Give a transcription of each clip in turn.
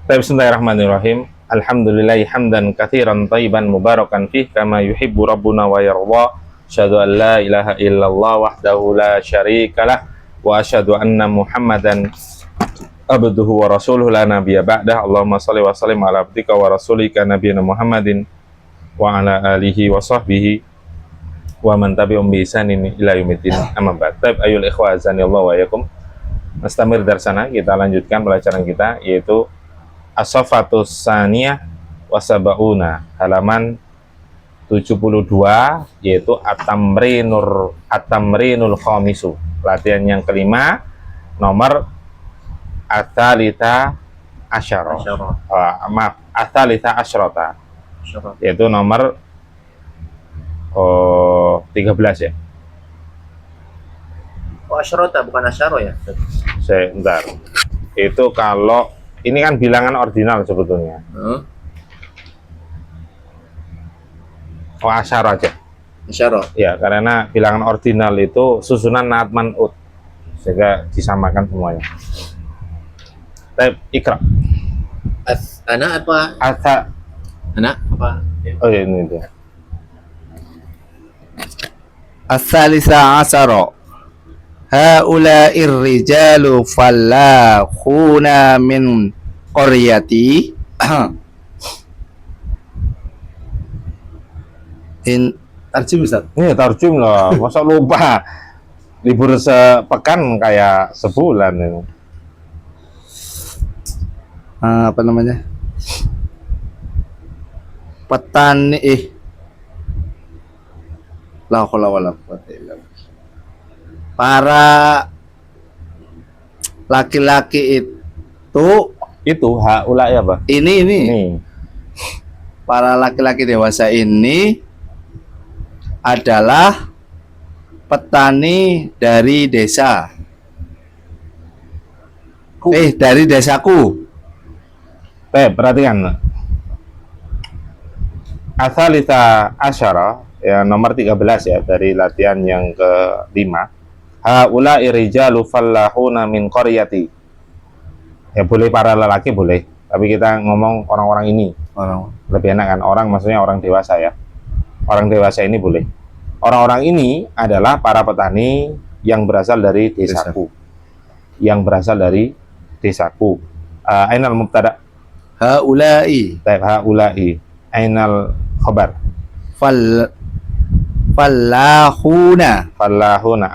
Bismillahirrahmanirrahim. Alhamdulillahi hamdan katsiran thayyiban mubarakan fih kama yuhibbu rabbuna wa yarda. Asyhadu an la ilaha illallah wahdahu la syarikalah wa asyhadu anna Muhammadan abduhu wa rasuluhu la nabiyya ba'dah. Allahumma shalli wa sallim ala abdika wa rasulika nabiyina Muhammadin wa ala alihi wa sahbihi wa man tabi'um bi ihsanin ila yaumiddin. Amma ba'd. Ayyuhal ikhwa azanillahu wa iyyakum. Mustamir darsana, kita lanjutkan pelajaran kita yaitu As-Safatus Saniyah Wasabauna, halaman 72, yaitu At-Tamrinul Khamisu, latihan yang kelima, nomor Ats-Tsalitsah Asyara. Ats-Tsalitsah Asyrata, yaitu nomor 13 ya. Oh, Asyrata bukan Asyara ya? Sebentar. Itu kalau ini kan bilangan ordinal sebetulnya. Oh, asyara aja. Asyara. Ya, karena bilangan ordinal itu susunan naat man'ut, sehingga disamakan semuanya. Baik, ikra. Anak apa? Anak apa? Oh ya, ini dia. Ats-Tsalitsah Asyara. Haula'ir rijalu fallakhuna min qaryati tarjim Ustaz. Ini tarjum loh, masa lupa. Libur sepekan kayak sebulan ini. Apa namanya? Petani la haula wala quwwata illa billah. Para laki-laki itu haula ya, Pak. Ini. Para laki-laki dewasa ini adalah petani dari desa. Dari desaku. Perhatikan. Ats-Tsalitsah Asyara, ya, nomor 13 ya, dari latihan yang ke-5. Haula'i rijalu fallahuna min qaryati. Ya boleh para lelaki boleh, tapi kita ngomong orang-orang ini. Lebih enak kan, orang maksudnya orang dewasa ya. Orang dewasa ini boleh. Orang-orang ini adalah para petani yang berasal dari desaku. Yang berasal dari desaku. Ainal mubtada? Haula'i. Haula'i. Ainal khabar? Fallahuna.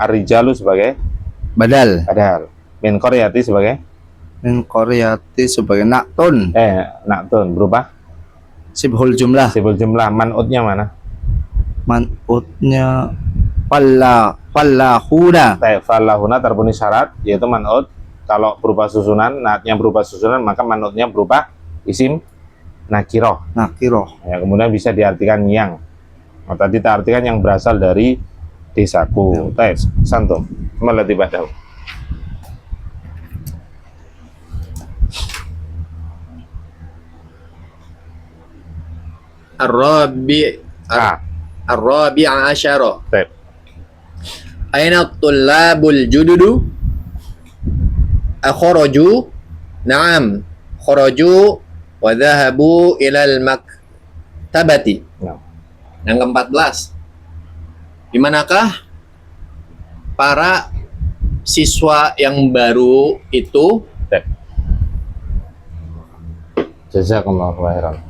Ar-rijalu sebagai badal. Min qaryati sebagai naktun. Naktun berubah Sibhul jumlah. Man'utnya mana? Man'utnya fallahuna. Fallahuna terpenuhi syarat, yaitu man'ut. Kalau berupa susunan, naatnya berupa susunan, maka man'utnya berupa isim nakiroh. Ya, kemudian bisa diartikan yang. Oh, tadi kita artikan yang berasal dari desaku. Tes, santum. Melati badahu. Ar-Rabi'a Asyara. Tes. Aina tullabul jududu? Akhraju? Naam. Kharaju wa dhahabu ilal maktabati. Yang ke-14, di manakah para siswa yang baru itu? Jazakumullahu khairan.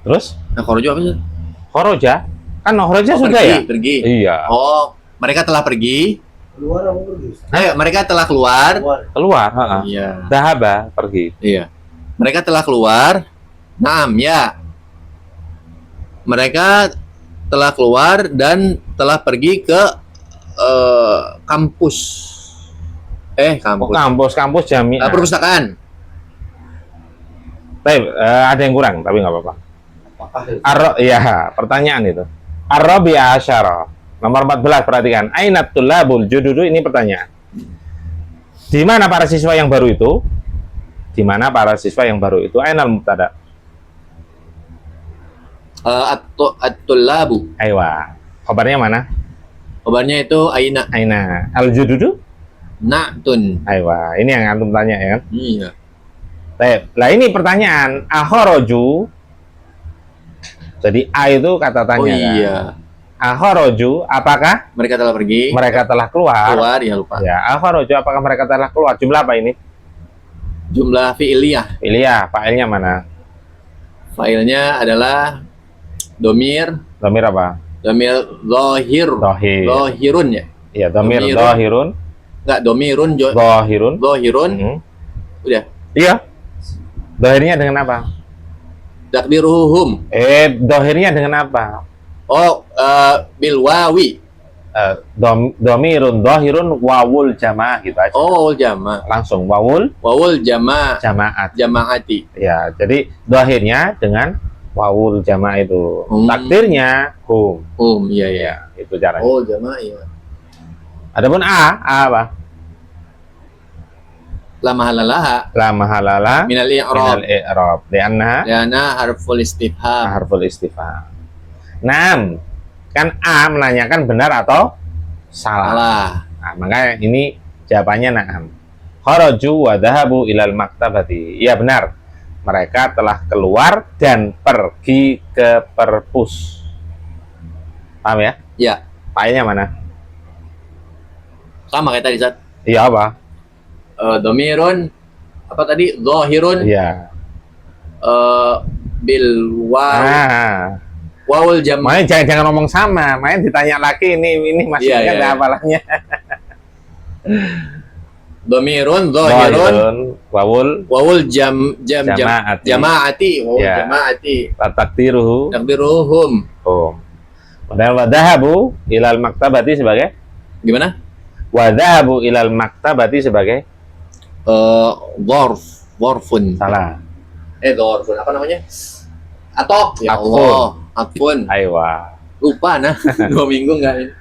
Terus? Kharaja apa sih? Kharaja? Kan kharaja sudah ya? Pergi. Iya. Oh, mereka telah pergi. Keluar apa pergi? Mereka telah keluar. Keluar, Iya. Dahaba, pergi. Iya. Mereka telah keluar. Naam, ya. Mereka telah keluar dan telah pergi ke kampus. Kampus jamiah. Perpustakaan. Baik, ada yang kurang, tapi nggak apa-apa. Iya, pertanyaan itu. Ar-Rabi'a Asyara. Nomor 14, perhatikan. Ainat tullabul jududu, ini pertanyaan. Di mana para siswa yang baru itu? Ainal mubtada? At-tullabu. Aywa. Khabarnya mana? Khobarnya itu aina. Aina. Al-jududu? Na'tun. Aywa, ini yang antum tanya ya kan? Iya. Baik. Lah ini pertanyaan, akharaju. Jadi A itu kata tanya Oh kan? iya. Akharaju, apakah Mereka telah pergi. mereka telah keluar? Keluar, ya lupa. Ya, akharaju, apakah mereka telah keluar? Jumlah apa ini? Jumlah fi'iliyah. Pilih ya, fa'ilnya mana? Failnya adalah domir, Domir apa? domir zohir, Dohir. zohirun ya. Iya, domir Domirun. dohirun. Enggak, domirun, Dohirun. zohirun. Hmm. Udah. Iya. Dohirnya dengan apa? Takdiruhum. Dohirnya dengan apa? Oh, bil wawi. Domirun, dohirun, wawul jamaah gitu aja. Oh, wawul jama. Langsung wawul Wawul jama jamaat. jamaati. Ya, jadi dohirnya dengan wawul jamaah itu. Takdirnya hum. Iya iya. Ya, itu caranya. Oh, jama iya. Adapun A apa? La mahalalaha La mahalala minal minal i'rab. i'rab. Lianna Liana harful istifham. harful istifham. 6. Kan A menanyakan benar atau salah. Salah. Nah, makanya ini jawabannya na'am. Kharaju wa dhahabu ilal maktabati. Iya benar. Mereka telah keluar dan pergi ke perpus. Paham ya? Ya, Fa'ilnya mana? sama kayak tadi Zat. Iya apa? Domirun apa tadi? Zohirun Iya. bil waw. Nah, Wawul jama. makanya jangan ngomong sama. Makanya ditanya lagi ini maksudnya Iya, iya. hafalannya. Domirun, zohirun, Dohirun, wawul, wawul jamaati. Jamaati, wawul Ya. jamaati. takdiruhu. Takdiruhum. Oh. Padahal wadhahabu ilal maktabati sebagai Gimana? wadhahabu ilal maktabati sebagai Worfun. salah. Worfun apa namanya? Atok. Ya Atfun. Allah. Atfun. Aywa. Lupa nah. 2 minggu enggak ini.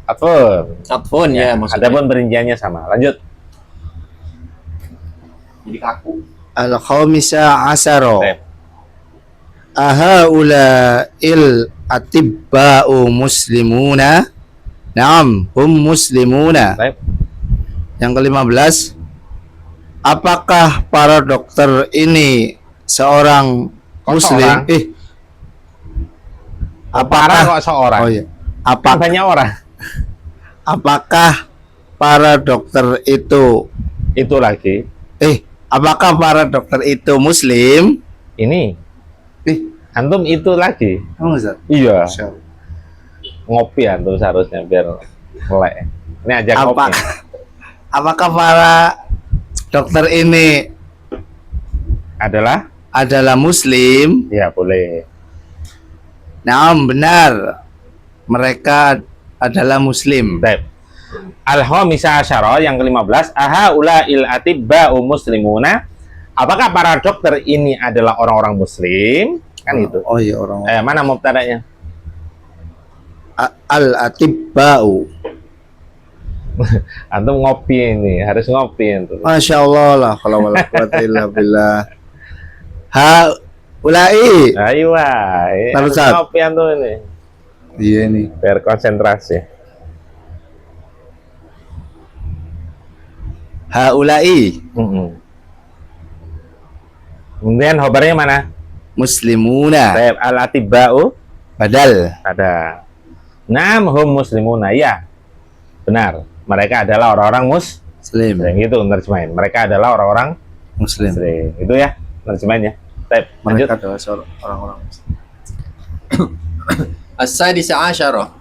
Atfun. Atfun ya, maksudnya. Adapun perinciannya sama. Lanjut. Jadi kaku. Al-khamisa asyara. Baik. Ahaula il atibba'u muslimuna. Naam, hum muslimuna. Baik. Yang ke-15, apakah para dokter ini seorang Kok muslim? seorang? Para kok seorang? Oh iya. Kan banyak orang. Apakah para dokter itu Itu lagi. apakah para dokter itu muslim? Ini. Antum itu lagi. Oh, Ustaz. Iya. Ngopi antum seharusnya biar melek. Ini aja kopi. Apakah para dokter ini adalah muslim? Ya boleh. Nah, benar. Mereka adalah muslim. Baik. Al-Khamisa asyara yang ke-15, ahaula il atibba'u muslimuna. Apakah para dokter ini adalah orang-orang muslim? Kan itu. Oh iya, orang Mana mubtada'nya? al-atibba'u. Antum ngopi ini, harus ngopi antum. Masya Allah lah, kalau wala quwata illa billah. Ulai. Ayo, harus Ustaz. ngopi antum ini. Iya nih. Biar konsentrasi. Haulai Kemudian khobarnya mana? muslimuna. Baik, al-atibba'u Badal. ada. Nam hum muslimuna. Ya. Benar. Mereka adalah orang-orang Muslim. Yang itu nerjemahin. Mereka adalah orang-orang Muslim. muslim. Itu ya nerjemahinnya. Baik, lanjut. Mereka adalah orang-orang Muslim. As-sadisa asyara.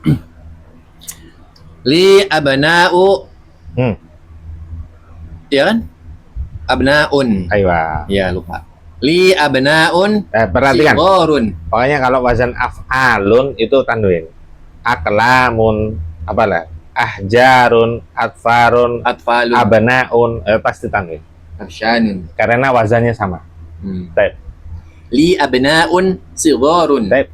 Li abna'u. Ya kan? Abna'un. Aywa. Ya, lupa. Li abna'un Perhatikan. sigharun. Pokoknya kalau wazan af'alun itu tanwin. Aklamun, apalah? Ahjarun, atfarun, Atfalun. abnaun, pasti tanwin. Absyanun. Karena wazannya sama. Baik. Li abna'un sigharun. Baik.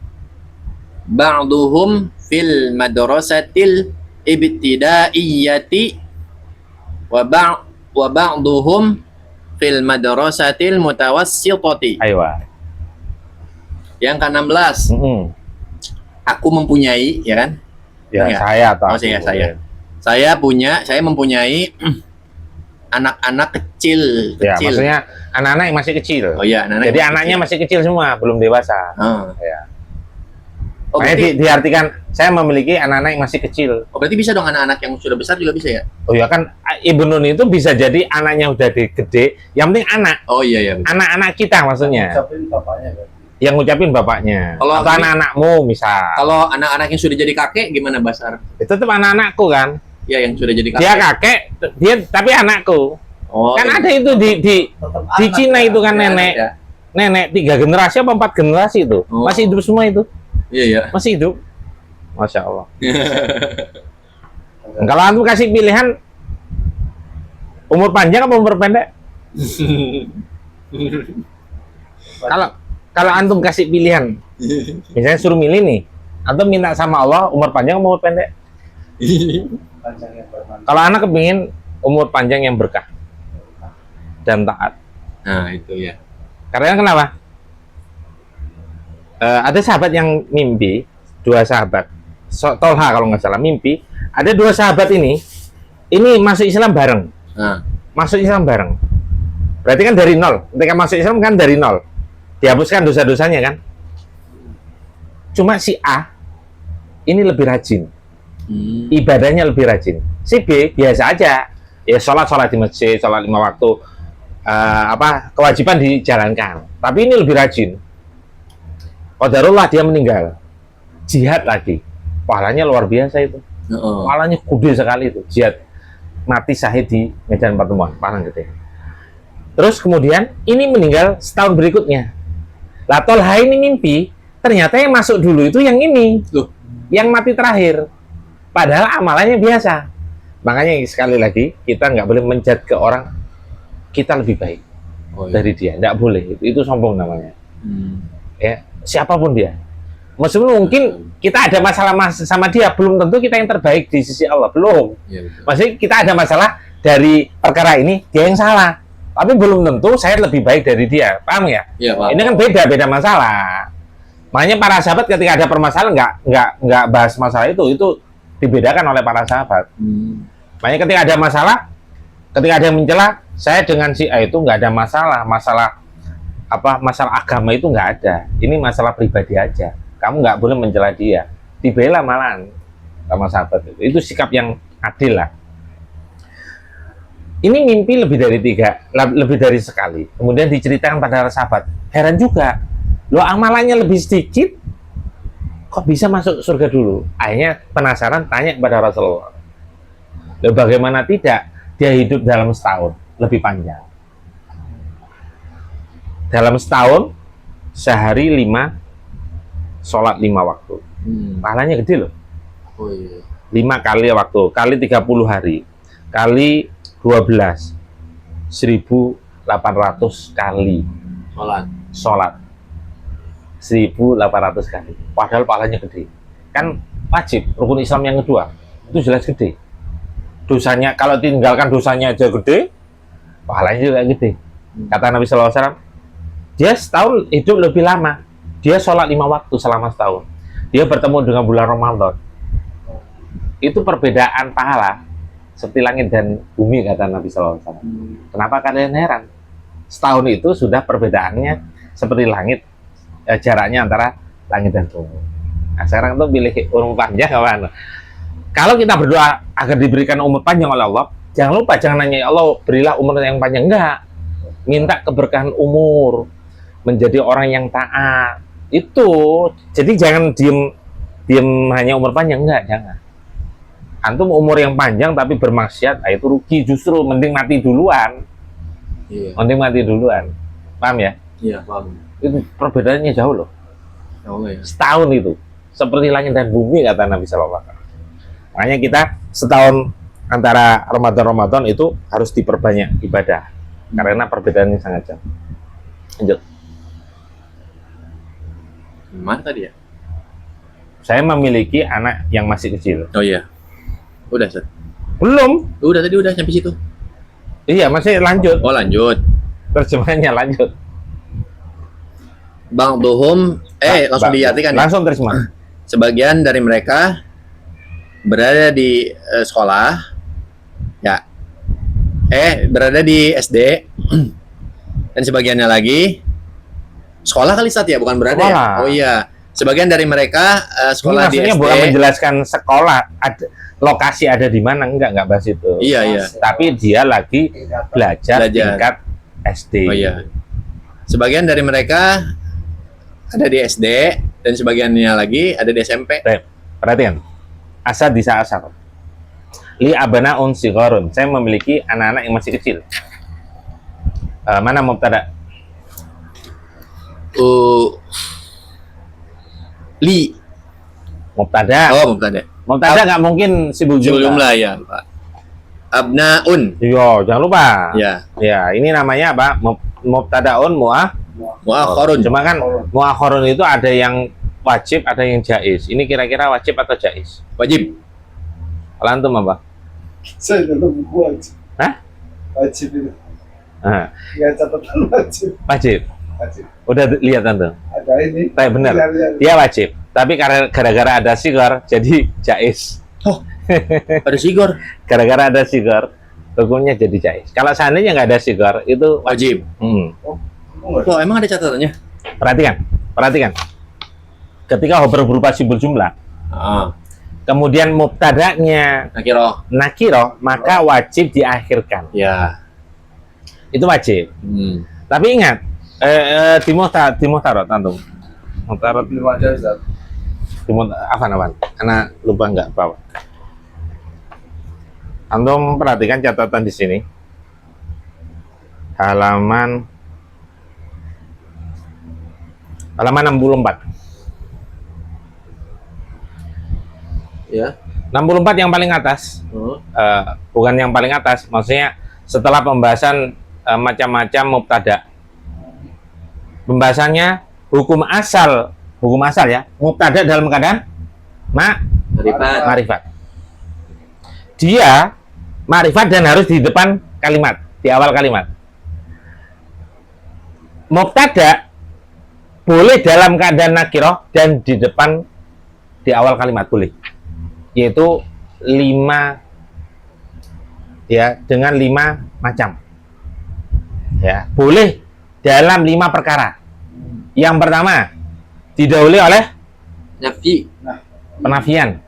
Ba'duhum fil madrasatil ibtidaiyati wa ba'duhum fil madrasatil mutawassitati. Aywa. Yang ke-16, aku mempunyai, ya kan? Ya, Ya. saya atau Oh, aku. saya. Saya mempunyai anak-anak kecil. Ya, maksudnya anak-anak yang masih kecil. Oh iya, anak-anak Jadi yang anaknya kecil. masih kecil semua, belum dewasa. Oh. Ya. Oh, Makanya berarti, diartikan saya memiliki anak-anak yang masih kecil. berarti bisa dong anak-anak yang sudah besar juga bisa ya? Oh ya kan Ibu Nun itu bisa jadi anaknya udah gede, yang penting anak. Oh iya ya. Anak-anak kita maksudnya. Yang ngucapin bapaknya. Kalau Atau ini- anak-anakmu misal. Kalau anak-anak yang sudah jadi kakek gimana Basar? Itu tetap anak-anakku kan. Ya yang sudah jadi kakek. Dia kakek, dia tapi anakku. Oh, Kan iya. ada itu di Cina itu kan Ya, nenek. ya. Nenek 3 generasi apa 4 generasi itu. Oh. Masih hidup semua itu. Iya ya. Masih hidup. Masya Allah. Kalau antum kasih pilihan umur panjang apa umur pendek? Kalau antum kasih pilihan, misalnya suruh milih nih, antum minta sama Allah umur panjang atau umur pendek? Kalau anak kepingin umur panjang yang berkah dan taat. Nah itu ya. Karena kenapa? Ada sahabat yang mimpi, 2 sahabat, Tolha kalau nggak salah mimpi, ada 2 sahabat ini masuk Islam bareng, Nah, masuk Islam bareng. Berarti kan dari nol. Ketika masuk Islam kan dari nol, dihapuskan dosa-dosanya kan. Cuma si A ini lebih rajin, ibadahnya lebih rajin. Si B biasa aja, ya sholat di masjid, sholat 5 waktu, kewajiban dijalankan. Tapi ini lebih rajin. Qadarullah dia meninggal, jihad lagi, pahalanya luar biasa itu. oh. Pahalanya gede sekali itu, jihad, mati syahid di medan pertemuan, pahala gede. Terus kemudian ini meninggal setahun berikutnya. Lah Tolha ini mimpi, ternyata yang masuk dulu itu yang ini, Loh. yang mati terakhir. Padahal amalannya biasa. Makanya sekali lagi kita nggak boleh menjudge ke orang kita lebih baik Oh, iya. dari dia, nggak boleh. Itu sombong namanya. Hmm. Ya, siapapun dia. Meskipun mungkin kita ada masalah sama dia, belum tentu kita yang terbaik di sisi Allah, belum. Iya, betul. Maksudnya kita ada masalah dari perkara ini, dia yang salah. Tapi belum tentu saya lebih baik dari dia, paham ya? Iya, Pak. Ini kan beda masalah. Makanya para sahabat ketika ada permasalahan nggak bahas masalah itu dibedakan oleh para sahabat. Makanya ketika ada masalah, ketika ada yang mencela, saya dengan si A itu nggak ada masalah agama itu nggak ada. Ini masalah pribadi aja. Kamu nggak boleh mencela dia, dibela malahan sama sahabat itu. Itu sikap yang adil lah. Ini mimpi lebih dari sekali. Kemudian diceritakan pada sahabat. Heran juga, lo amalannya lebih sedikit, kok bisa masuk surga dulu? Akhirnya penasaran, tanya kepada Rasulullah. Loh, bagaimana tidak? Dia hidup dalam setahun, lebih panjang. Dalam setahun, sehari 5, sholat 5 waktu. Pahalanya gede loh. Oh iya. 5 kali waktu, kali 30 hari, kali 12, 1.800 kali sholat. 1.800 kali. Padahal pahalanya gede. Kan wajib, rukun Islam yang kedua. Itu jelas gede. Dosanya, kalau tinggalkan dosanya aja gede, pahalanya juga gede. Kata Nabi SAW, dia setahun hidup lebih lama. Dia sholat 5 waktu selama setahun. Dia bertemu dengan bulan Ramadan. Itu perbedaan pahala seperti langit dan bumi, kata Nabi SAW. Kenapa kalian heran? Setahun itu sudah perbedaannya seperti langit, jaraknya antara langit dan bumi. Nah, sekarang itu pilih umur panjang kawan. Kalau kita berdoa agar diberikan umur panjang oleh Allah, jangan lupa, jangan nanya ya Allah berilah umur yang panjang, enggak. Minta keberkahan umur, menjadi orang yang taat. Itu jadi jangan diem hanya umur panjang, enggak, jangan. Antum umur yang panjang tapi bermaksiat, itu rugi justru. Mending mati duluan. Iya. Mending mati duluan. Paham ya? Iya, paham. Itu perbedaannya jauh loh. Oh iya. Setahun itu seperti langit dan bumi, kata Nabi SAW. Makanya kita setahun antara Ramadan itu harus diperbanyak ibadah karena perbedaannya sangat jauh. Lanjut. Mana tadi ya? Saya memiliki anak yang masih kecil. Oh iya. Udah, Seth. Belum. Udah tadi udah sampai situ. Iya, masih lanjut. Oh, lanjut. Terjemahannya lanjut. Bang Duhum, langsung diartikan ya. Langsung terjemah. Sebagian dari mereka berada di sekolah, ya, berada di SD, dan sebagiannya lagi sekolah kali Sat ya, bukan berada ya? Sekolah. Oh iya, sebagian dari mereka Ini sekolah di maksudnya SD. bukan menjelaskan sekolah, lokasi ada di mana, enggak bahas itu. Iya, iya. Tapi dia lagi belajar tingkat SD. Oh iya. Sebagian dari mereka ada di SD dan sebagiannya lagi ada di SMP. Baik, perhatikan. Asad disa asar. Li abana sigharun. Saya memiliki anak-anak yang masih kecil. Mana mubtada? Li. Mubtada. Oh, mubtada. Mubtada nggak mungkin sibuk Jumlah ya, Pak. Abnaun. Yo, jangan lupa. Ya. Ya, ini namanya apa? Mubtadaun Muakhorun. Cuma kan muakhorun itu ada yang wajib, ada yang jaiz. Ini kira-kira wajib atau jaiz? Wajib. Kalau antum apa? Saya belum wajib. Hah? Wajib itu. Ah, Ya catatan wajib. wajib. Wajib. Udah lihat antum? Ada ini. Tapi benar. Lihat. Dia wajib. Tapi karena gara-gara ada sigar, jadi jaiz. Oh, ada sigor. Gara-gara ada sigar, hukumnya jadi jaiz. Kalau seandainya nggak ada sigar, itu Wajib. Oh, emang ada catatannya? Perhatikan. Ketika khobar berupa simbol jumlah, kemudian mubtadanya nakiro, maka wajib diakhirkan. Ya. Itu wajib. Tapi ingat, di muhtarot antum. Muhtarot apa? Anak lupa nggak bawa. Antum perhatikan catatan di sini. Halaman 64. Ya. 64 yang paling atas. Bukan yang paling atas, maksudnya setelah pembahasan macam-macam mubtada. Pembahasannya hukum asal ya, mubtada dalam keadaan ma'rifat. Dia ma'rifat dan harus di depan kalimat, di awal kalimat. Mubtada boleh dalam keadaan nakirah dan di depan, di awal kalimat boleh. Yaitu 5 ya, dengan 5 macam. Ya, boleh dalam 5 perkara. Yang pertama, didahului oleh penafian.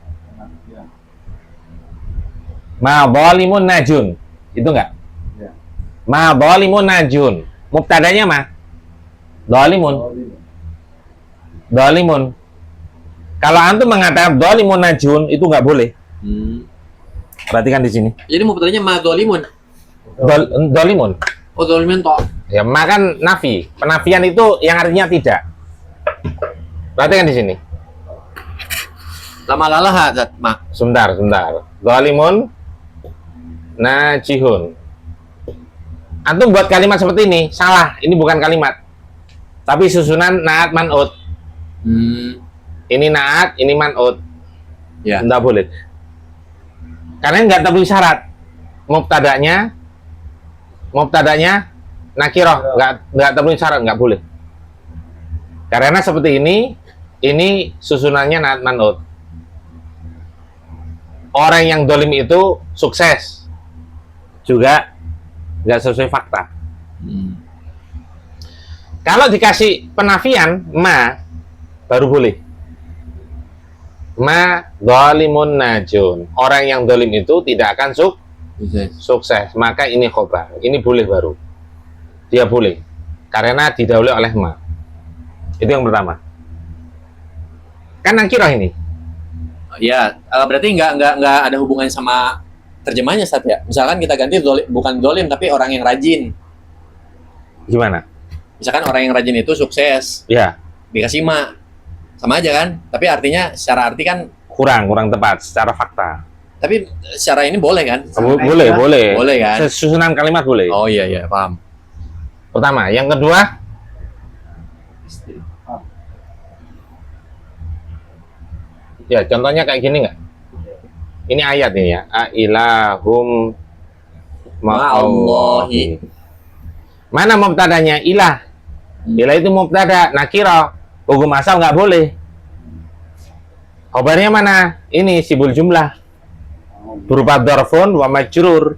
Ma dhalimun najun. Itu enggak? Ya. Ma dhalimun najun. Mubtadanya ma dhalimun. Kalau antum mengatakan dhalimun najun, itu enggak boleh. Perhatikan di sini. Jadi mubtadanya madzalimun. Dhalimun. Oh, dzalimun toh. Ya, makan nafi. Penafian itu yang artinya tidak. Perhatikan di sini. Lama lalah zat mak. Sebentar. Dhalimun najihun. Antum buat kalimat seperti ini salah. Ini bukan kalimat, tapi susunan naat man'ut. Ini naat, ini man'ut. Ya. Nggak boleh. Karena nggak terpenuhi syarat. Mubtadanya nakirah, nggak terpenuhi syarat, nggak boleh. Karena seperti ini susunannya naat man'ut. Orang yang dolim itu sukses, juga nggak sesuai fakta. Kalau dikasih penafian baru boleh. Ma dhalimun najun. Orang yang dolim itu tidak akan sukses. Maka ini khobar. Ini boleh baru. Dia boleh. Karena didahului oleh ma. Itu yang pertama. Kan nakirah ini. Ya, berarti nggak ada hubungannya sama terjemahnya, Sat ya. Misalkan kita ganti bukan dolim tapi orang yang rajin. Gimana? Misalkan orang yang rajin itu sukses, Ya, dikasih ma, sama aja kan? Tapi artinya secara arti kan kurang tepat secara fakta. Tapi secara ini boleh kan? Boleh. Boleh kan? Susunan kalimat boleh. Oh iya, paham. Pertama, yang kedua, ya contohnya kayak gini nggak? Ini ayat ini ya. Ilahum ma'allahi. Mana mubtadanya? Ilah. Ilah itu mubtada nakira. Hukum asal nggak boleh. Khobarnya mana? Ini sibul jumlah. berupa dorfun wa majrur.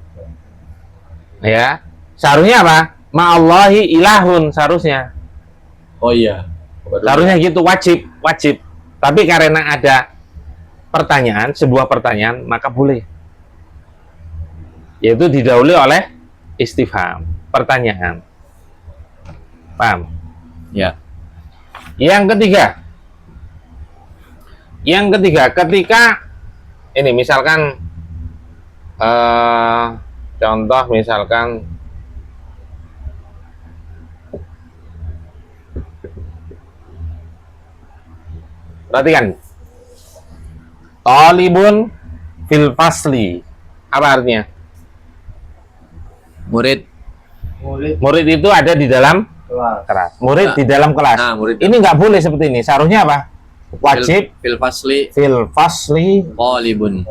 Ya, seharusnya apa? Ma'allahi ilahun seharusnya. Oh iya. Seharusnya gitu, wajib. Tapi karena ada pertanyaan, sebuah pertanyaan, maka boleh. Yaitu didahului oleh istifham, pertanyaan. Paham? Ya. Yang ketiga, ketika ini misalkan contoh misalkan perhatikan, talibun fil fasli, apa artinya? Murid. Murid itu ada di dalam kelas. Murid di dalam kelas. Nah, murid. Ini nggak boleh seperti ini. Seharusnya apa? Wajib Fil fasli fil fasli talibun.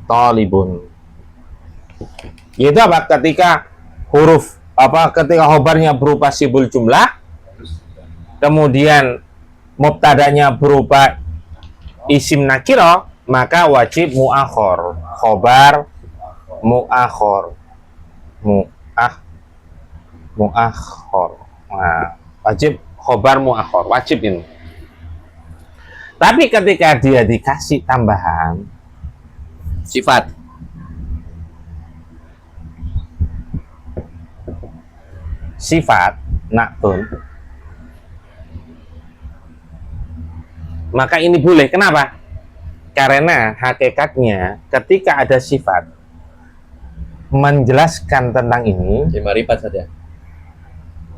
talibun. Itu apa? Ketika ketika khobarnya berupa sibul jumlah, kemudian mubtadanya berupa isim nakiro, maka wajib muakhor. Khobar muakhor. Muakhor. Nah, wajib khobar muakhor. Wajib ini. Tapi ketika dia dikasih tambahan Sifat. sifat naktun, maka ini boleh. Kenapa? Karena hakikatnya ketika ada sifat menjelaskan tentang ini, Jadi marifat saja.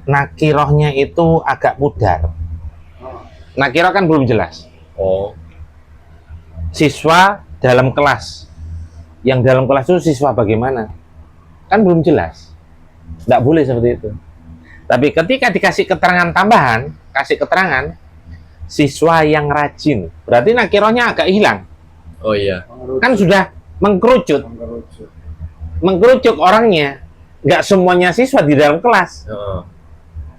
nakirohnya itu agak pudar. Nakiroh kan belum jelas. Oh. Siswa dalam kelas, yang dalam kelas itu siswa bagaimana? Kan belum jelas. Tidak boleh seperti itu. Tapi ketika dikasih keterangan tambahan, kasih keterangan siswa yang rajin, berarti nakirohnya agak hilang. Oh iya. Kan sudah mengkerucut orangnya. Nggak semuanya siswa di dalam kelas. Oh.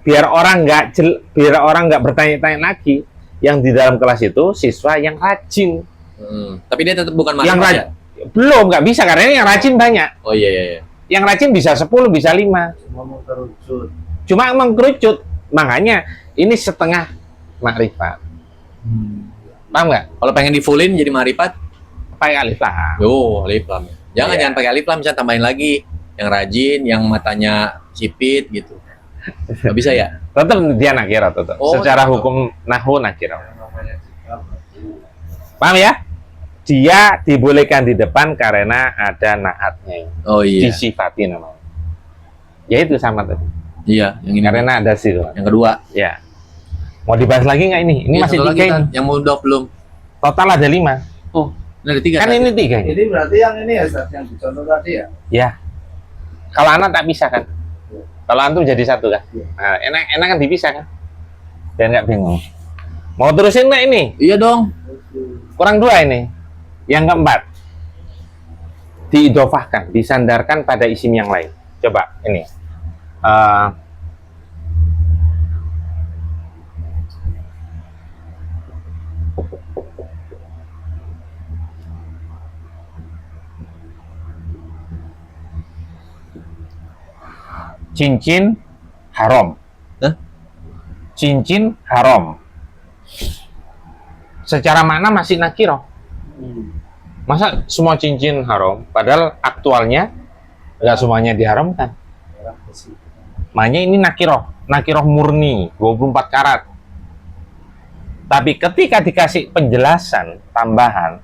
Biar orang nggak bertanya-tanya lagi, yang di dalam kelas itu siswa yang rajin. Tapi dia tetap bukan Yang marifat ya? belum, nggak bisa karena yang rajin banyak. Oh iya iya. Yang rajin bisa 10, bisa 5. Cuma mengkerucut. Makanya ini setengah makrifat. Paham nggak? Kalau pengen di fullin jadi marifat, Pakai alif lam. yo alif lam. Jangan Iya. jangan pakai alif lam, bisa tambahin lagi yang rajin, yang matanya sipit gitu. Nggak bisa ya? Tetap dia nakira tetap. Oh, Secara tetap. hukum nahwu nakira. Paham ya? Dia dibolehkan di depan karena ada naatnya. Oh iya. Disifati namanya. Ya itu sama tadi. Iya, yang ini. Karena ada situ. Yang kedua. Ya. Mau dibahas lagi nggak ini? Ini Iya, masih satu lagi, 3 ini. Tan. Yang mudah belum. Total ada 5. Oh, ini ada 3. Kan ini 3 ini. Ini berarti yang ini ya, Ustaz, yang dicontoh tadi ya? Ya. Kalau anak tak bisa kan? Kalau antum jadi satu kan? Nah, enak kan dipisah kan? Dan nggak bingung. Mau terusin nggak ini? Iya dong. Kurang 2 ini. Yang keempat, diidofahkan, disandarkan pada isim yang lain. Coba ini. Cincin haram. Hah? Cincin haram. Secara makna masih nakiroh. Masa semua cincin haram? Padahal aktualnya nggak semuanya diharamkan. Makanya ini nakiroh murni, 24 karat. Tapi ketika dikasih penjelasan tambahan,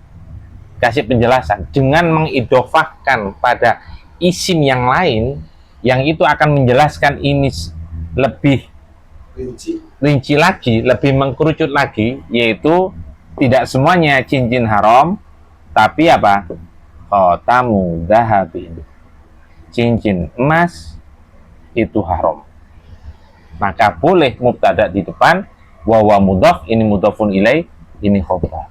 kasih penjelasan dengan mengidofahkan pada isim yang lain, yang itu akan menjelaskan ini lebih rinci lagi, lebih mengkerucut lagi, yaitu tidak semuanya cincin haram, tapi apa? Khotamu dahabin. Cincin emas itu haram. Maka boleh mubtada di depan, wawa mudhaf, ini mudhafun ilaih, ini khobar.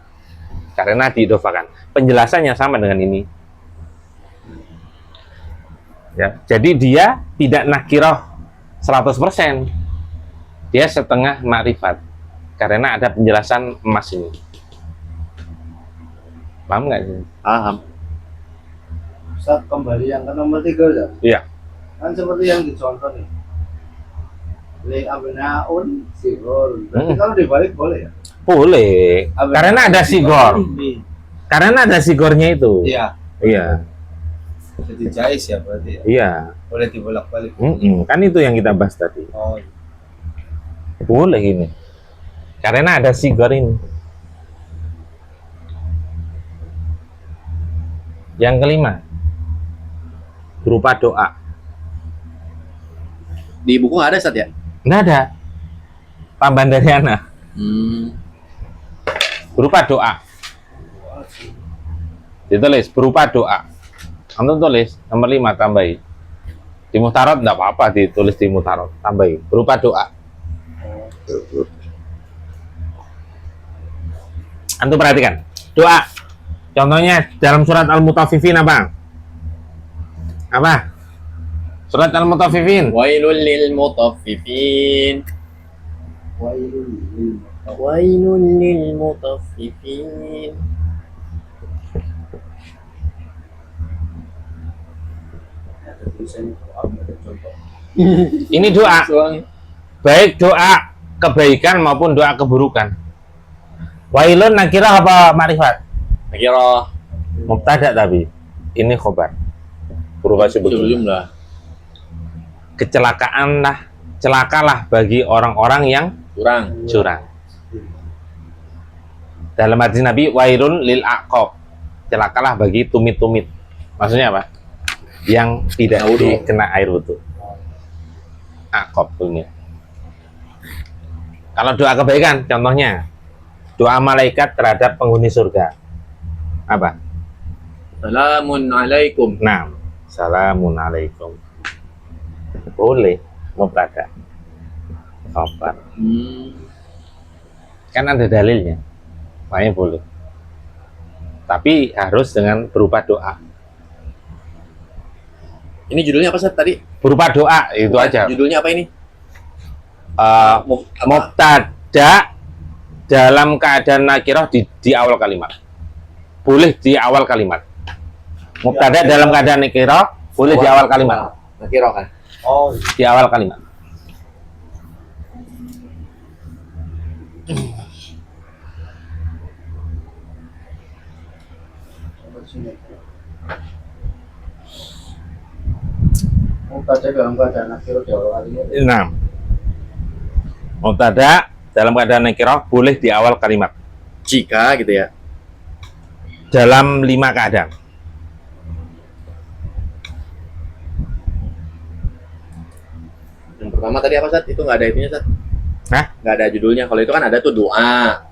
Karena diidofakan. Penjelasannya sama dengan ini. Ya, jadi dia tidak nakirah 100%. Dia setengah makrifat. Karena ada penjelasan emas ini. Paham nggak? Paham. Saat kembali yang ke nomor 3 ya. Iya. Kan seperti yang dicontoh nih. Li abnaun sigor. Berarti kalau dibalik boleh ya? Boleh. Karena ada sigor. Karena ada sigornya itu. Iya. Iya. Jadi jais ya berarti ya. Iya. Boleh dibolak-balik. Kan itu yang kita bahas tadi. Oh. Boleh ini. Karena ada sigor ini. Yang kelima, berupa doa. Di buku nggak ada Ustaz ya? Nggak ada. Tambahan dari anak. Berupa doa. Ditulis berupa doa. Antum tulis nomor 5 tambahi. Di muhtarot nggak apa-apa ditulis di muhtarot. Tambahi berupa doa. Antum perhatikan doa. Contohnya dalam surat Al-Mutaffifin apa? Apa? Surat Al-Mutaffifin. Wailul lil mutaffifin. Wailul lil mutaffifin. Ini doa. Baik doa kebaikan maupun doa keburukan. Wailun nakirah apa makrifat? Nakirah. Mubtada tapi ini khobar. Berupa sebelum lah. Kecelakaanlah, celakalah bagi orang-orang yang curang. Dalam hadis Nabi, wailun lil aqab. Celakalah bagi tumit-tumit. Maksudnya apa? Yang tidak dikena air wudu. Aqab tumit. Kalau doa kebaikan, contohnya doa malaikat terhadap penghuni surga. Apa? Salamun alaikum. Nah, salamun alaikum. Boleh mubtada. Khabar. Kan ada dalilnya. Makanya boleh. Tapi harus dengan berupa doa. Ini judulnya apa Ustaz tadi? Berupa doa itu aja. Judulnya apa ini? Mubtada dalam keadaan nakirah di awal kalimat. Boleh di awal kalimat. Mubtada dalam keadaan nakirah boleh di awal kalimat. Nakirah kan? Oh. Di awal kalimat. Mubtada dalam keadaan akhir di awal kalimat. Nah, mubtada dalam keadaan nakirah boleh di awal kalimat. Jika gitu ya. Dalam 5 keadaan. Yang pertama tadi apa Ustaz? Itu nggak ada itunya Ustaz? Hah? Nggak ada judulnya. Kalau itu kan ada tuh doa.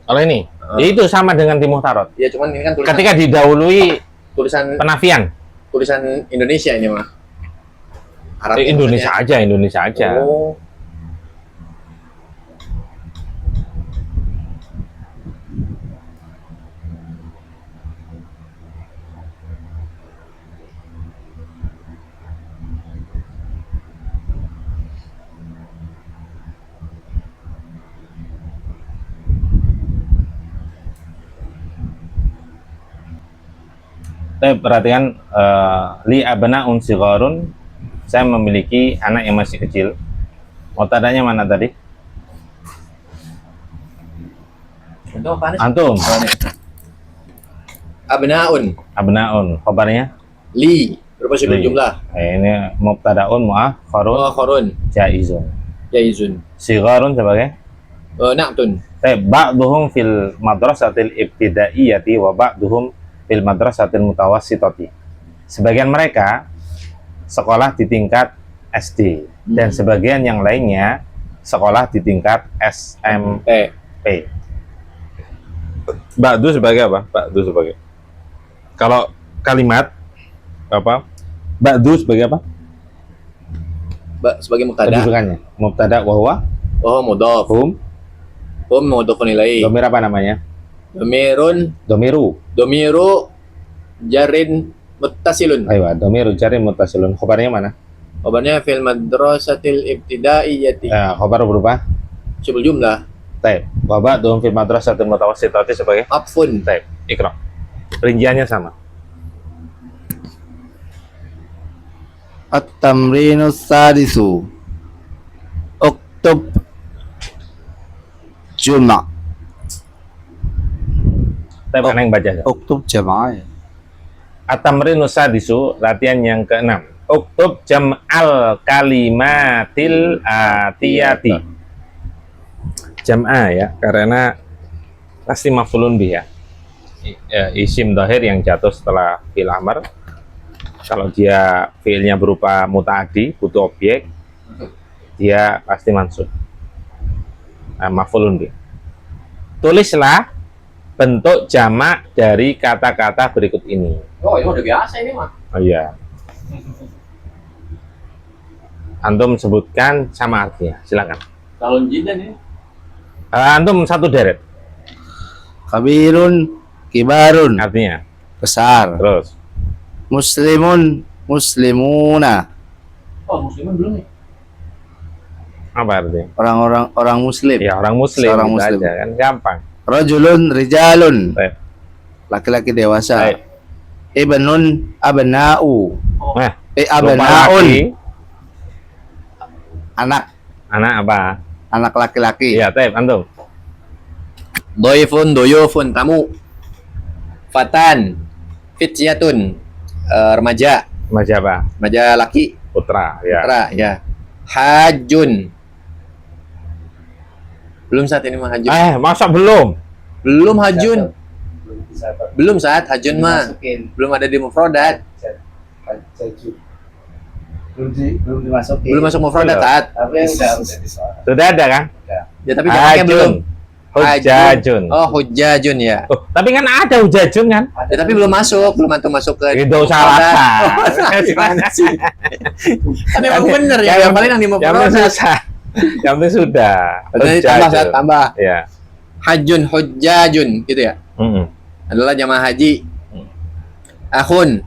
Kalau ini, ya itu sama dengan di muhtarot. Ya cuman ini kan tulisan, Ketika didahului tulisan penafian, Indonesia ini mah. Arabnya Indonesia aja, Indonesia aja. Oh. Saya perhatikan li abna unsigharun, saya memiliki anak yang masih kecil. Mubtadanya mana tadi? Itu apaan sih? Antum. Abnaun. Abnaun. Khabarnya? Li. Berapa sih Li. jumlah? Ini mubtadaun mu'akhkharun Khorun. jaizun. Jaizun. Sigharun sebagai? Na'tun. Ba'duhum fil madrasatil ibtidaiyati wa ba'duhum fil madrasatil mutawassitati. Sebagian mereka sekolah di tingkat SD dan sebagian yang lainnya sekolah di tingkat SMP. Ba'du sebagai apa? Ba'du sebagai. Kalau kalimat apa? Ba'du sebagai apa? Sebagai mubtada. Kedudukannya. Mubtada wa huwa Oh, mudhaf. hum. Mudhafun ilaih. Domir apa namanya? Domirun. Domiru jarin muttasilun. Ayo, domiru jari muttasilun. Khobarnya mana? Khabarnya fil madrasatil ibtidaiyati. Khobar berupa Syibul jumlah. taib. Wa ba'duhum fil madrasatil mutawassitati sebagai Atfun. taib. Ikra. Rinciannya sama. At-tamrinus sadisu. Uktub juma'. Tapi mana yang baca? Uktub jamaah. At-tamrinu sadisu, latihan yang keenam. Uktub jam'al kalimatil atiyati. Jam'a ya, karena pasti maf'ulun bih ya. Isim dhahir yang jatuh setelah fi'il amr. Kalau dia fi'ilnya berupa muta'addi, butuh objek, dia pasti mansub. Maf'ulun bih. Tulislah bentuk jamak dari kata-kata berikut ini. Oh, ini udah biasa ini mah. Oh iya. Antum sebutkan sama artinya, silakan. Calon jidan ini. Antum satu deret, Kabirun, kibarun, artinya. besar. Terus, Muslimun, muslimuna, Oh, musliman belum nih. apa artinya? orang muslim. Ya orang muslim, Seorang gitu muslim. aja kan gampang. Rajulun, rijalun, Baik. laki-laki dewasa. Baik. Ibnun, abna'u, Nah, abna'un, laki, anak, anak apa? anak laki-laki. Iya, Tep, antum. Doifun, doyofun, tamu. Fatan, fityatun, remaja, Macam apa? remaja laki, Putra, ya. putra, ya. Hajun. Belum saat ini mah hajun. Masa belum? Belum hajun. Belum bisa Belum saat hajun mah. dimasukin. Belum ada di mufrodat. Jaju. Belum dimasukin. Belum masuk mufrodat saat. Tapi udah disoal. Sudah ada kan? Ya tapi jamaknya belum. Hujajun. Oh, hujajun ya. Oh, tapi kan ada hujajun kan? Ya tapi belum masuk, belum antum masuk ke Itu salah. Gimana sih? Kan emang bener ya, yang paling yang di Yang mufrodat. penting susah. Yang penting sudah. Berarti tambah saat tambah. Ya. Hajun, hujajun gitu ya. Adalah jamaah haji. Akhun,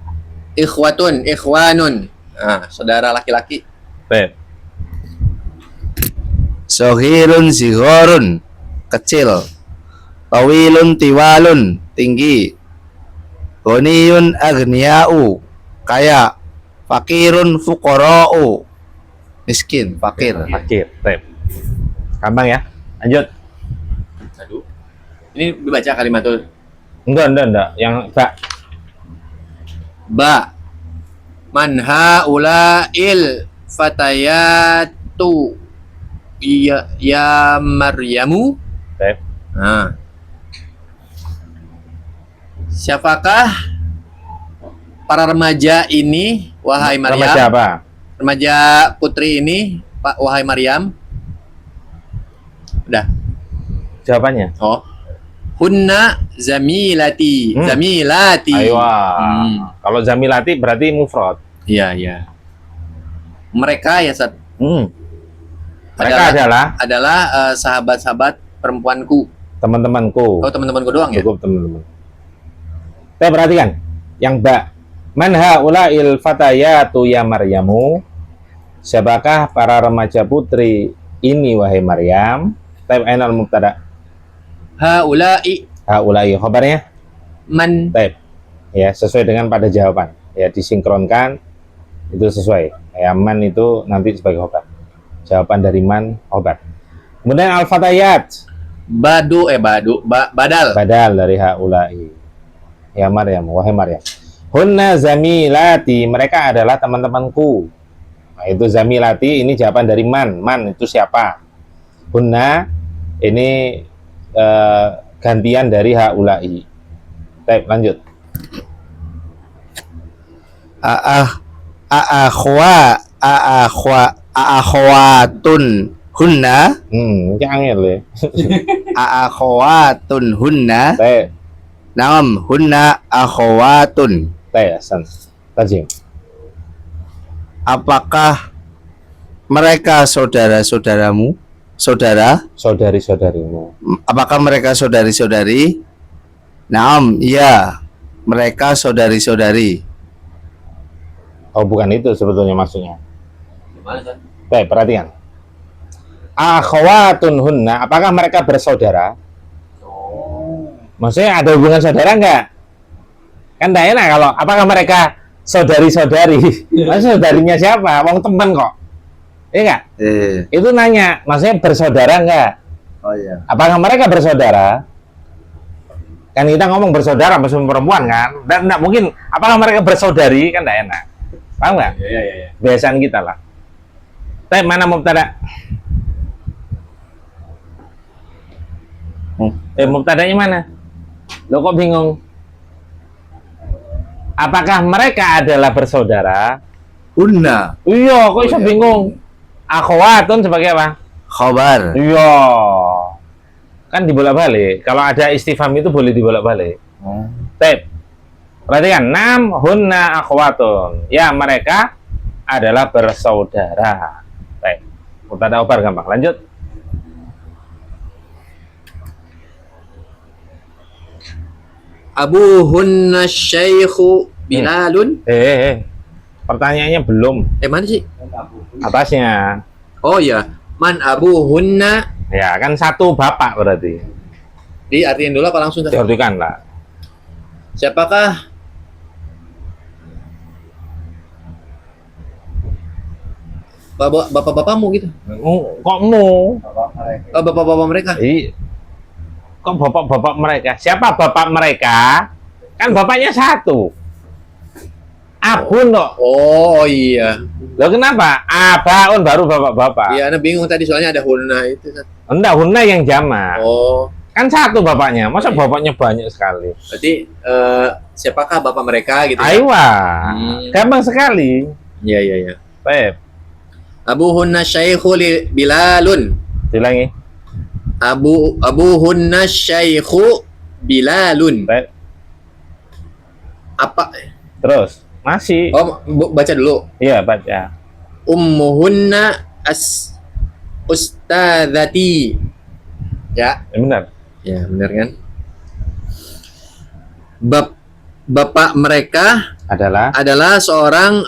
ikhwatun, ikhwanun. Nah, saudara laki-laki. Baik. Sohirun, sigorun, kecil. Tawilun, tiwalun, tinggi. Ghaniyun, aghniya'u, kaya. Fakirun, fuqara'u, miskin, fakir. Fakir. Baik. Gampang ya. Lanjut. Aduh. Ini dibaca kalimatul Enggak. Yang Mbak. ba. Man haula'il fatayatu ya Maryamu. Baik. Nah. Siapakah para remaja ini, wahai Maryam? Remaja apa? Remaja putri ini, Pak, wahai Maryam. Udah. Jawabannya. Oh. Hunna zamilati. Hmm. Zamilati. Ayo. Hmm. Kalau zamilati berarti mufrad. Iya, iya. Mereka ya Sat, Mereka adalah adalah sahabat-sahabat perempuanku. teman-temanku. Oh, teman-temanku doang ya? Cukup teman-teman. Saya perhatikan yang Mbak. Man haula'il fatayatu ya Maryamu. Siapakah para remaja putri ini wahai Maryam? Taib ainal mubtada. Haula'i Haula'i khabarnya? man. Taib. Ya, sesuai dengan pada jawaban. Ya, disinkronkan itu sesuai. Ya, man itu nanti sebagai khabar. Jawaban dari man khabar. Kemudian al-fatayat. Badal. Badal dari haula'i. Ya Maryam, wahai Maryam. Hunna zamilati, mereka adalah teman-temanku. Nah, itu zamilati ini jawaban dari man. Man itu siapa? Hunna ini gantian dari haula'i. Baik, lanjut. Akhwatun hunna, Jangan ya. akhwatun hunna. Baik, Naam, hunna akhwatun. baik, Hasan. Tajim. Apakah mereka saudara-saudaramu? Saudara? Saudari-saudarimu. Apakah mereka saudari-saudari? Naam, iya. Mereka saudari-saudari. Oh, bukan itu sebetulnya maksudnya. Gimana, Sat? Baik, perhatikan. Akhwatun hunna, apakah mereka bersaudara? Maksudnya ada hubungan saudara enggak? Kan tidak enak kalau apakah mereka saudari-saudari. Maksudnya saudarinya siapa? Wong temen kok. Iya nggak? Itu nanya, maksudnya bersaudara nggak? Oh iya. Apakah mereka bersaudara? Kan kita ngomong bersaudara sama perempuan kan? Dan nggak mungkin, apakah mereka bersaudari? Kan nggak enak. Paham nggak? Iya. Biasaan kita lah. Tapi mana mubtada? Mubtadanya mana? Lo kok bingung? Apakah mereka adalah bersaudara? Hunna Iya, kok bisa bingung? Akhwatun sebagai apa? khabar. Iya. Kan dibolak-balik. Kalau ada istifham itu boleh dibolak-balik. Tep. Perhatikan, nam hunna akhwatun. Ya, mereka adalah bersaudara. Tep. Mubtada khobar gampang. Lanjut. Abuhunna syaikhu Bilalun. Pertanyaannya belum. Mana sih? Atasnya. Oh ya, man abuhunna. Ya, kan satu bapak berarti. Diartiin dulu apa langsung? Diartikan lah. Siapakah bapak-bapakmu gitu? Kok mu? Oh, bapak-bapak mereka. Kok bapak-bapak mereka? Siapa bapak mereka? Kan bapaknya satu. Abun kok. Oh iya. Loh kenapa? Abaun baru bapak-bapak. Iya, Ana bingung tadi soalnya ada hunna itu. Enggak, hunna yang jamak. Oh, Kan satu bapaknya. Masa Iya. bapaknya banyak sekali? berarti siapakah bapak mereka gitu? Aywa. Hmm. Gampang sekali. Iya. Pep. Abuhunna syaikhu Bilalun. Dilangi. Abuhunna syaikhu Bilalun. Pep. Apa? Terus. Masih. Oh, baca dulu. Iya, baca. Ummuhunna ustadzati. Ya, Benar. ya benar kan? Bapak mereka Adalah seorang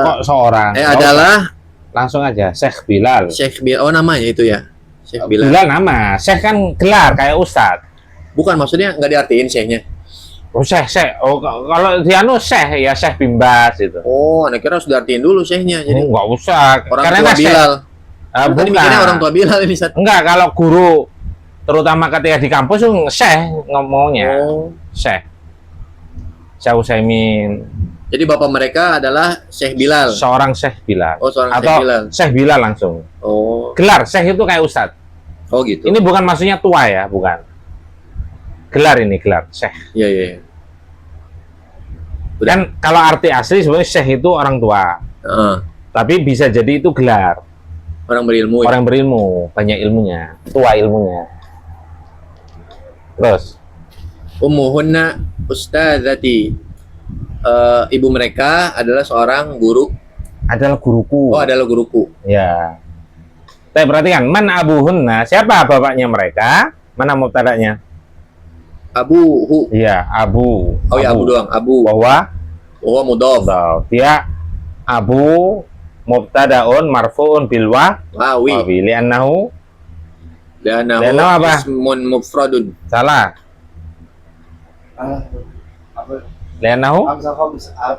kok seorang. adalah Langsung aja. Syekh Bilal. Syekh Bilal. Oh, namanya itu ya. Syekh Bilal. Bilal nama. Syekh kan gelar kayak ustad. Bukan, maksudnya nggak diartiin syekhnya. Oh, Syekh. Oh, kalau Diano Syekh ya Syekh Bimbas itu. Oh, anak kira harus diartiin dulu syekhnya. Jadi Oh, nggak usah. orang Karena tua Syekh. Bilal. Tadi Bukan. mikirnya orang tua Bilal ini, Sat. Enggak, kalau guru terutama ketika di kampus tuh Syekh ngomongnya. Oh. Syekh Utsaimin. Jadi bapak mereka adalah Syekh Bilal. Seorang Syekh Bilal. Oh, seorang Atau Syekh Bilal. Syekh Bilal langsung. Oh. Gelar Syekh itu kayak ustad. Oh gitu. Ini bukan maksudnya tua ya, bukan. Gelar ini gelar Syekh. Iya. Dan kalau arti asli sebenarnya Syekh itu orang tua. Heeh. Tapi bisa jadi itu gelar. Orang berilmu. Ya? Orang berilmu, banyak ilmunya, tua ilmunya. Terus, Ummuhunna ustadzati. Ibu mereka adalah seorang guru. adalah guruku. Oh, adalah guruku. Ya. Saya perhatikan, man abuhunna, siapa bapaknya mereka? Mana mubtadanya? Abuhu. Iya, abu. Oh ya, abu doang. Abu. Bahwa Mudhaf. dia abu mubtadaun marfuun bil Wawi. wawi li'annahu Li'annahu apa? Ismun mufradun. salah. Li'annahu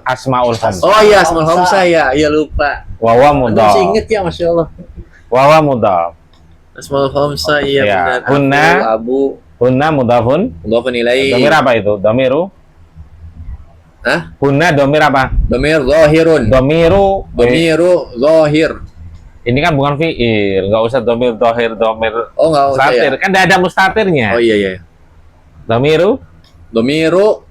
asmaul khams. Oh iya, asmaul khamsah ya. Iya lupa. Wawa Masih mudhaf. inget ya, Masya Allah. Wawa mudhaf. Asmaul khamsah iya Ya, benar. hunna. Abu. Hunna mudhafun. Mudhafun ilaih. Domir apa itu? Domiru. Hah? Hunna domir apa? Domir zahirun. Domiru. Domiru zahir. Ini kan bukan fiil, nggak usah domir dohir domir Oh enggak usah mustatir. ya. Kan tidak ada mustatirnya. Oh iya. Domiru. Domiru.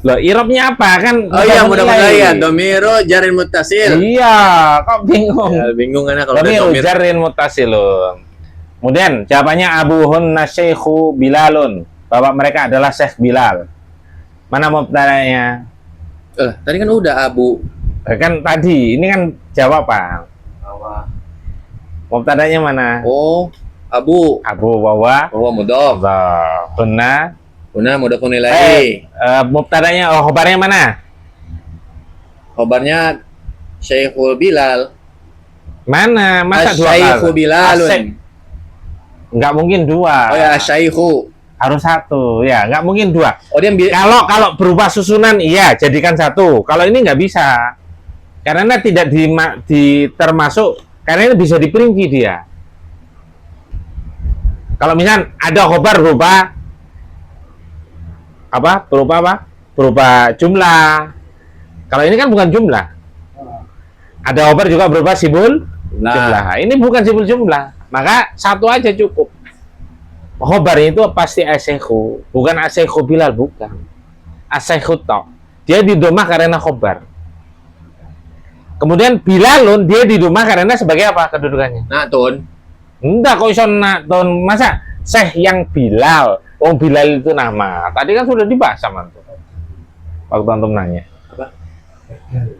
Loh, irobnya apa kan? Oh iya, mudhafun mudah-mudahan ilaih. ya. Domiru jarin muttasil. Iya, kok bingung? Ya, bingung kan kalau ada Domiru domir. jarin muttasilun. Kemudian jawabannya abuhunna syekhu Bilalun. Bapak mereka adalah Syekh Bilal. Mana mubtadanya? Tadi kan udah Abu. Kan tadi, ini kan jawaban. Mubtadanya mana? Oh, Abu. Abu wawa. Mudhaf. Hunna. Hunna mudhafun ilaih. Mubtadanya, khobarnya mana? Khabarnya Syekhul Bilal. Mana? Masa dua Asy-Syaikhu kali? Bilalun. Nggak mungkin dua. Oh ya, Syaikhu. Harus satu, ya nggak mungkin dua. Oh dia Kalau berupa susunan, iya jadikan satu. Kalau ini nggak bisa, karena tidak termasuk, karena ini bisa diperinci dia. Kalau misal ada khobar berupa apa? Berupa jumlah. Kalau ini kan bukan jumlah. Ada khobar juga berupa simbol jumlah. Ini bukan simbol jumlah, maka satu aja cukup. Khobar itu pasti asyikhu, bukan asyikhu Bilal, bukan. Asyikhu tok. Dia didomah karena khobar. Kemudian Bilalun dia didomah karena sebagai apa kedudukannya? Natun. Enggak kok iso natun. Masa Syekh yang Bilal? Oh Bilal itu nama. Tadi kan sudah dibahas sama antum. Waktu antum nanya. Apa?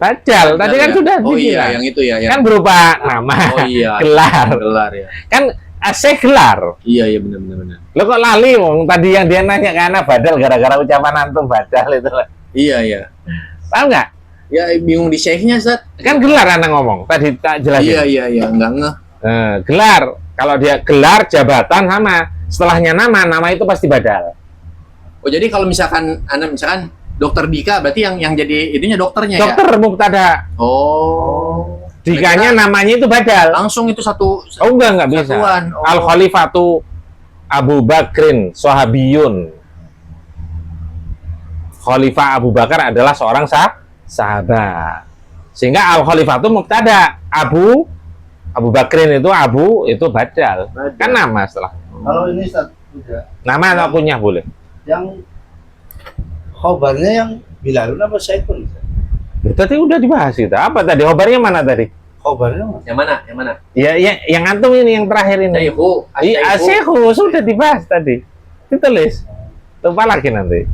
Bajal. Tadi kan sudah Oh iya, dibilang. yang itu ya. Kan berupa nama, Oh iya. gelar. Gelar ya. Kan Syekh gelar. Iya benar. Lo kok lali wong tadi yang dia nanya karena badal gara-gara ucapan antum badal itu. Iya. Paham nggak? Ya bingung di syekhnya, Ustaz. Kan gelar anak ngomong. Tadi tak jelasin. Iya, enggak ngeh. Gelar. Kalau dia gelar jabatan sama, setelahnya nama itu pasti badal. Oh jadi kalau misalkan Dokter Dika berarti yang jadi ininya dokternya Dokter ya? mubtada. Oh. Dikanya namanya itu badal. Langsung itu satu. Oh enggak bisa. Satuan. Oh. Al Khalifatu Abu Bakrin Sahabiyun. Khalifah Abu Bakar adalah seorang sahabat. Sehingga Al Khalifatu mubtada. Abu Bakrin itu badal. Kan nama setelah. Kalau ini Ustaz, udah. Nama atau kunyah boleh. Yang khobarnya yang Bilalun apa Syekhun? Tadi udah dibahas itu. Apa tadi? Khobarnya mana tadi? Khobarnya Mas. Yang mana? Ya, yang antum ini yang terakhir ini. Syekhu. Iya, Syekhu sudah dibahas tadi. Ditulis. Lupa lagi nanti.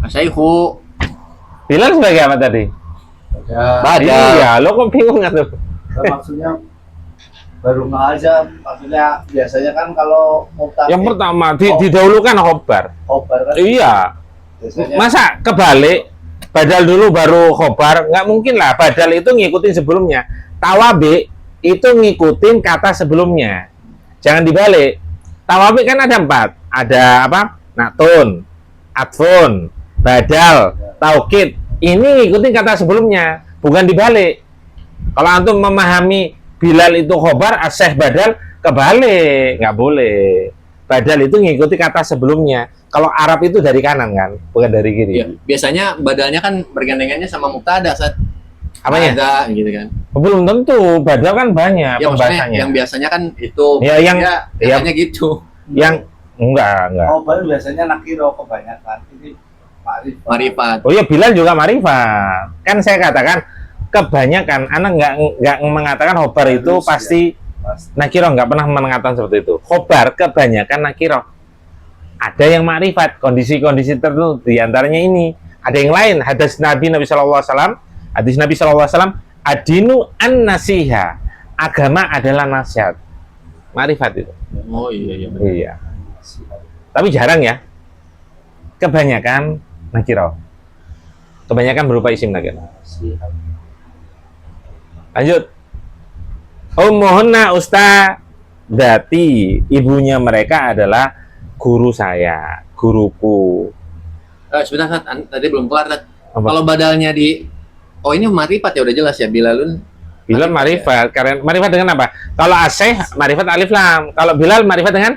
Syekhu. Bilal sebagai apa tadi? Ya, Iya, lo kok bingung nggak tuh? maksudnya baru aja, maksudnya biasanya kan kalau mubtada Yang pertama didahulukan khobar. khobar kan Iya. biasanya Masa kebalik? Badal dulu baru khobar? Nggak mungkin lah. Badal itu ngikutin sebelumnya. Tawabi itu ngikutin kata sebelumnya. Jangan dibalik. Tawabi kan ada 4. Ada apa? Natun, atfun, badal, taukid. Ini ngikutin kata sebelumnya, bukan dibalik. Kalau antum memahami Bilal itu khobar, Syekh badal, kebalik, nggak boleh. Badal itu ngikuti kata sebelumnya. Kalau Arab itu dari kanan kan, bukan dari kiri. Iya. Biasanya badalnya kan bergandengannya sama mubtada, Ustaz. Apanya? Ada gitu kan. Belum tentu, badal kan banyak Ya maksudnya pembahasannya. yang biasanya kan itu. Ya, katanya gitu. Yang enggak. khobar biasanya nakiro kebanyakan. Ini ma'rifah. Marifat. Oh iya, Bilal juga marifat. Kan saya katakan kebanyakan anak nggak mengatakan khobar itu Harus, pasti nakiro, nggak pernah mengatakan seperti itu. Khobar kebanyakan nakiro. Ada yang makrifat, kondisi-kondisi tertentu, diantaranya ini. Ada yang lain, hadis Nabi Shallallahu Alaihi Wasallam, hadis Nabi Shallallahu Alaihi Wasallam, adinu an nasiha, agama adalah nasihat, makrifat itu. Oh iya. Iya. Tapi jarang ya. Kebanyakan nakiro. Kebanyakan berupa isim nakiro. Lanjut. Ummuhunna ustadzati, ibunya mereka adalah guru saya, guruku. Sebentar, Ustaz. Tadi belum kelar, Ustaz. Apa? Kalau badalnya oh ini marifat ya udah jelas ya, Bilalun. Bilal marifat, karena marifat dengan apa? Kalau Asyih marifat alif lam. Kalau Bilal marifat dengan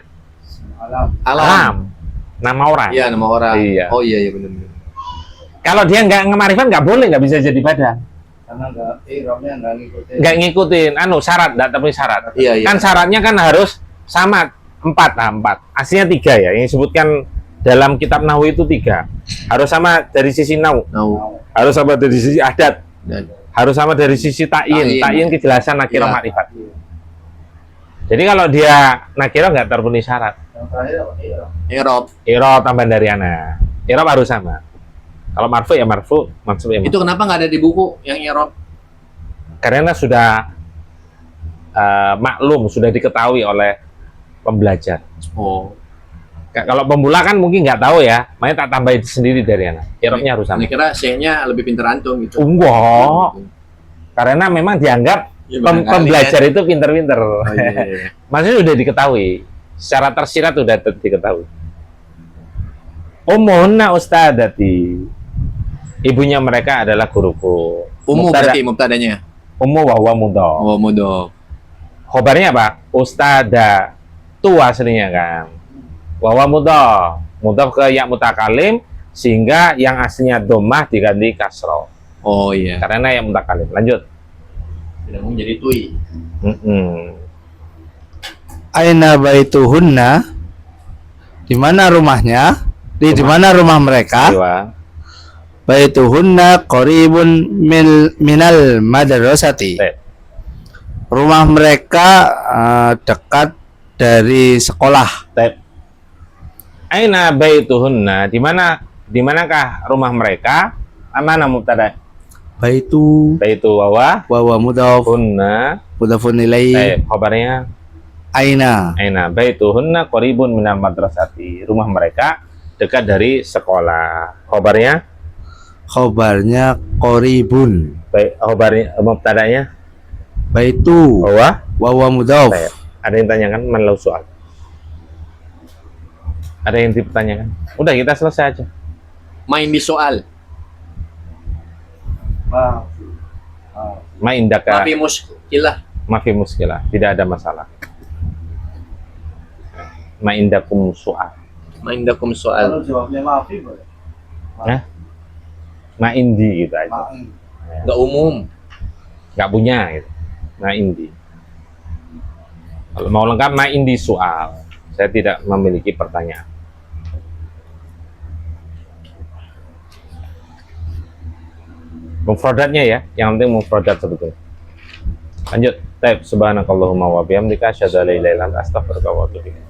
Alam. Nama orang. Iya, nama orang. Iya. Oh iya benar. Kalau dia nggak ngemarifat nggak boleh, nggak bisa jadi badal. Karena nggak ngikutin. Nggak ngikutin, syarat, nggak tapi syarat. Iya. Kan syaratnya kan harus sama 4. Aslinya 3 ya. Yang disebutkan dalam kitab Nahwu itu 3. Harus sama dari sisi Nahwu. Harus sama dari sisi adat. Dan Harus sama dari sisi ta'yin. Ta'yin kejelasan nakiro Iya. makrifat. Jadi kalau dia nakiro nggak terpenuhi syarat. Yang terakhir apa? Irob. Irob tambahan dari ana. Irob harus sama. Kalau marfu ya marfu, mansub ya mansub. Itu kenapa nggak ada di buku yang irob? Karena sudah maklum, sudah diketahui oleh pembelajar. Oh. Kalau pemula kan mungkin nggak tahu ya, makanya tak tambahin sendiri dari ana. Irobnya harus sama. Saya kira C-nya lebih pintar antum gitu. Enggak. Karena memang dianggap Ya, barangkali pembelajar kan. itu pinter-pinter. Oh, iya. Maksudnya sudah diketahui, secara tersirat sudah diketahui. Ummuhunna ustadati. Ibunya mereka adalah guruku. Ummu Mubtada. berarti mubtadanya. Ummu wa huwa mudhaf. Oh, mudhof. Khobarnya apa? Ustada. Tu aslinya kan. Wa huwa mudhaf. Mudhaf ke ya mutakalim sehingga yang aslinya dhammah diganti kasroh. Oh iya. Karena ya mutakalim. Lanjut. Tidak mau jadi tui. Aina baituhunna? Di mana rumahnya? Di mana rumah mereka? Iwa. Baituhunna qaribun minal madrasati. Baik. Rumah mereka dekat dari sekolah. Baik. Aina baituhunna? Di manakah rumah mereka? Mana mubtada? Baitu Baitu wa wa mudhaf hunna. mudhafun ilaih. Baik, khabarnya Aina. aina baituhunna qaribun minal madrasati. Rumah mereka dekat dari sekolah. Khabarnya Khobarnya qaribun. baik, khabarnya mubtadanya Baitu wa mudhaf. Baik. Ada yang tanyakan malau soal. Ada yang dipertanyakan? Udah kita selesai aja. Main di soal. Ma indaka Mafi muskilah. mafi muskilah, tidak ada masalah. Ma indakum soal. Main dakum Kalau soal. jawabnya maafi boleh. Nah, ma indi gitu aja. Maaf. Enggak umum. Nggak punya gitu. Ma indi. Kalau mau lengkap ma indi soal. Saya tidak memiliki pertanyaan. Mufradatnya ya, yang penting mufradat sebetulnya. Lanjut. Taib subhanakallahumma wa bihamdika asyhadu an la ilaha illa anta astaghfiruka wa atubu ilaik.